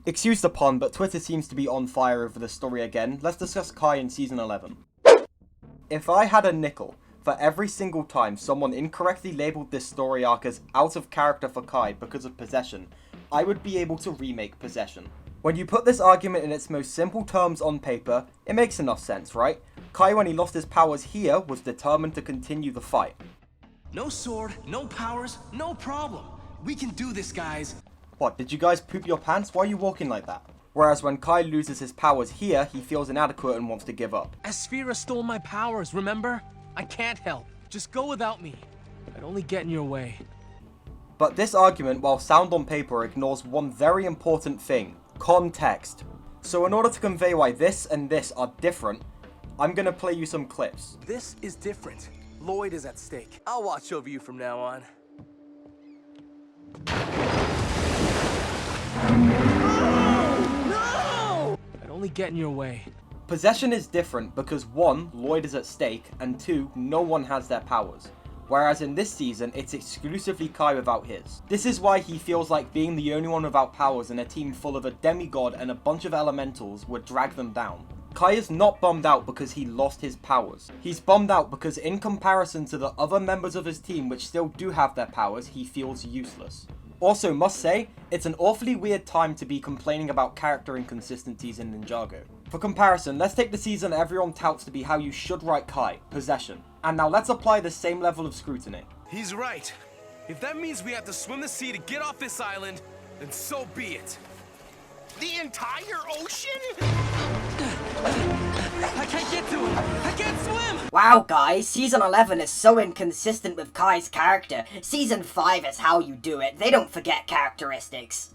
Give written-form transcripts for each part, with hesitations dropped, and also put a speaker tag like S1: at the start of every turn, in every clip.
S1: Excuse the pun, but Twitter seems to be on fire over this story again. Let's discuss Kai in Season 11. If I had a nickel for every single time someone incorrectly labelled this story arc as out of character for Kai because of possession, I would be able to remake Possession. When you put this argument in its most simple terms on paper, it makes enough sense, right? Kai, when he lost his powers here, was determined to continue the fight.
S2: No sword, no powers, no problem. We can do this, guys.
S1: What, did you guys poop your pants? Why are you walking like that? Whereas when Kai loses his powers here, he feels inadequate and wants to give up.
S2: Aspheera stole my powers, remember? I can't help. Just go without me. I'd only get in your way.
S1: But this argument, while sound on paper, ignores one very important thing. Context. So in order to convey why this and this are different, I'm gonna play you some clips.
S2: This is different. Lloyd is at stake. I'll watch over you from now on. No! I'd only get in your way.
S1: Possession is different because 1, Lloyd is at stake, and 2, no one has their powers. Whereas in this season, it's exclusively Kai without his. This is why he feels like being the only one without powers in a team full of a demigod and a bunch of elementals would drag them down. Kai is not bummed out because he lost his powers. He's bummed out because in comparison to the other members of his team which still do have their powers, he feels useless. Also, must say, it's an awfully weird time to be complaining about character inconsistencies in Ninjago. For comparison, let's take the season everyone touts to be how you should write Kai, Possession. And now let's apply the same level of scrutiny.
S2: He's right. If that means we have to swim the sea to get off this island, then so be it. The entire ocean? I can't get to it. I can't swim.
S3: Wow, guys, Season 11 is so inconsistent with Kai's character. Season 5 is how you do it. They don't forget characteristics.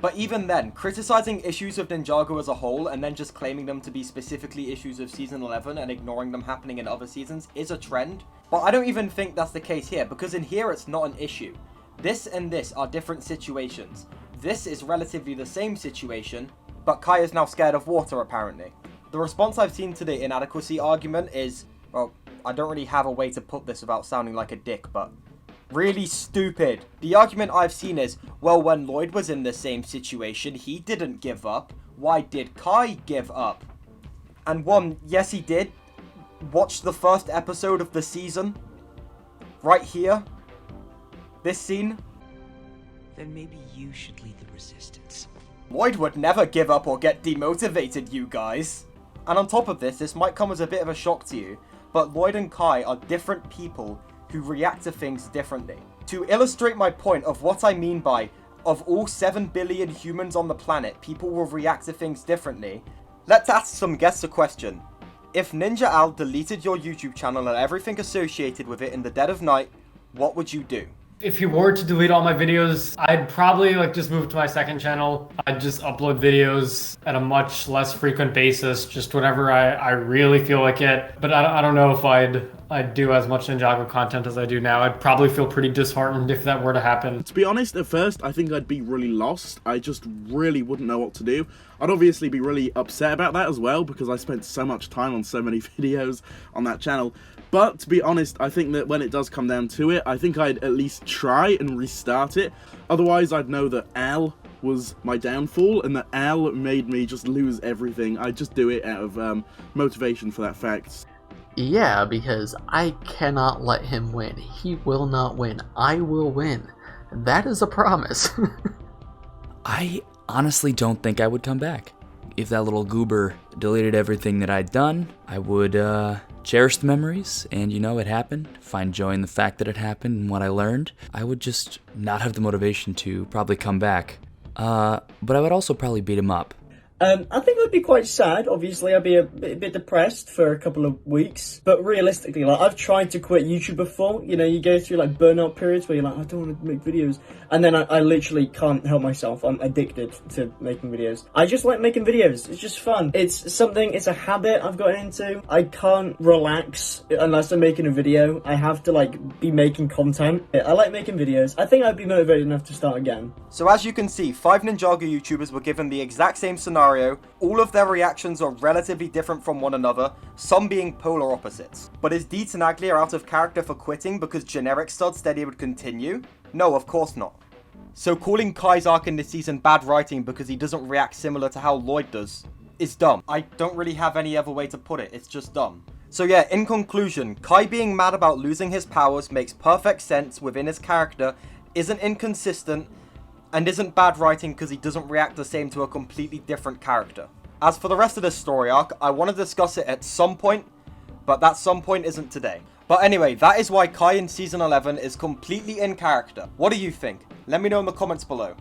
S1: But even then, criticizing issues of Ninjago as a whole and then just claiming them to be specifically issues of Season 11 and ignoring them happening in other seasons is a trend. But I don't even think that's the case here, because in here it's not an issue. This and this are different situations. This is relatively the same situation, but Kai is now scared of water apparently. The response I've seen to the inadequacy argument is, well, I don't really have a way to put this without sounding like a dick, but really stupid. The argument I've seen is, well, when Lloyd was in the same situation, he didn't give up. Why did Kai give up? And one, yes he did. Watch the first episode of the season. Right here. This scene.
S4: Then maybe you should lead the resistance.
S1: Lloyd would never give up or get demotivated, you guys. And on top of this might come as a bit of a shock to you, but Lloyd and Kai are different people who react to things differently. To illustrate my point of what I mean by, of all 7 billion humans on the planet, people will react to things differently, let's ask some guests a question. If Ninja Al deleted your YouTube channel and everything associated with it in the dead of night, what would you do?
S5: If he were to delete all my videos, I'd probably just move to my second channel. I'd just upload videos at a much less frequent basis, just whenever I really feel like it. But I don't know if I'd do as much Ninjago content as I do now. I'd probably feel pretty disheartened if that were to happen.
S6: To be honest, at first, I think I'd be really lost. I just really wouldn't know what to do. I'd obviously be really upset about that as well, because I spent so much time on so many videos on that channel. But to be honest, I think that when it does come down to it, I think I'd at least try and restart it. Otherwise, I'd know that Al was my downfall and that Al made me just lose everything. I'd just do it out of motivation for that fact.
S7: Yeah, because I cannot let him win. He will not win. I will win. That is a promise.
S4: I honestly don't think I would come back. If that little goober deleted everything that I'd done, I would cherish the memories, and it happened, find joy in the fact that it happened and what I learned. I would just not have the motivation to probably come back. But I would also probably beat him up.
S8: I think I'd be quite sad. Obviously, I'd be a bit depressed for a couple of weeks. But realistically, I've tried to quit YouTube before. You go through burnout periods where you're like, I don't want to make videos. And then I literally can't help myself. I'm addicted to making videos. I just like making videos. It's just fun. It's a habit I've gotten into. I can't relax unless I'm making a video. I have to be making content. I like making videos. I think I'd be motivated enough to start again.
S1: So as you can see, 5 Ninjago YouTubers were given the exact same scenario. All of their reactions are relatively different from one another, some being polar opposites. But is DTinaglia out of character for quitting because generic Stud said he would continue? No, of course not. So calling Kai's arc in this season bad writing because he doesn't react similar to how Lloyd does is dumb. I don't really have any other way to put it, it's just dumb. So yeah, in conclusion, Kai being mad about losing his powers makes perfect sense within his character, isn't inconsistent, and isn't bad writing because he doesn't react the same to a completely different character. As for the rest of this story arc, I want to discuss it at some point, but that some point isn't today. But anyway, that is why Kai in Season 11 is completely in character. What do you think? Let me know in the comments below.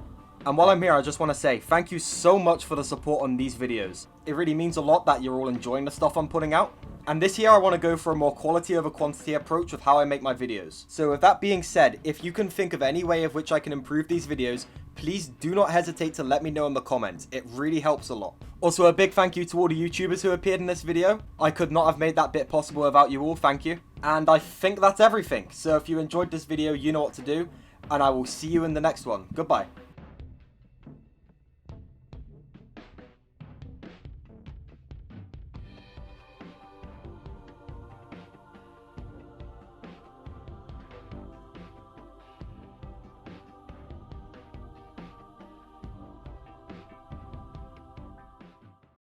S1: And while I'm here, I just want to say thank you so much for the support on these videos. It really means a lot that you're all enjoying the stuff I'm putting out. And this year I want to go for a more quality over quantity approach with how I make my videos. So with that being said, if you can think of any way of which I can improve these videos, please do not hesitate to let me know in the comments. It really helps a lot. Also, a big thank you to all the YouTubers who appeared in this video. I could not have made that bit possible without you all, thank you. And I think that's everything. So if you enjoyed this video, you know what to do. And I will see you in the next one. Goodbye.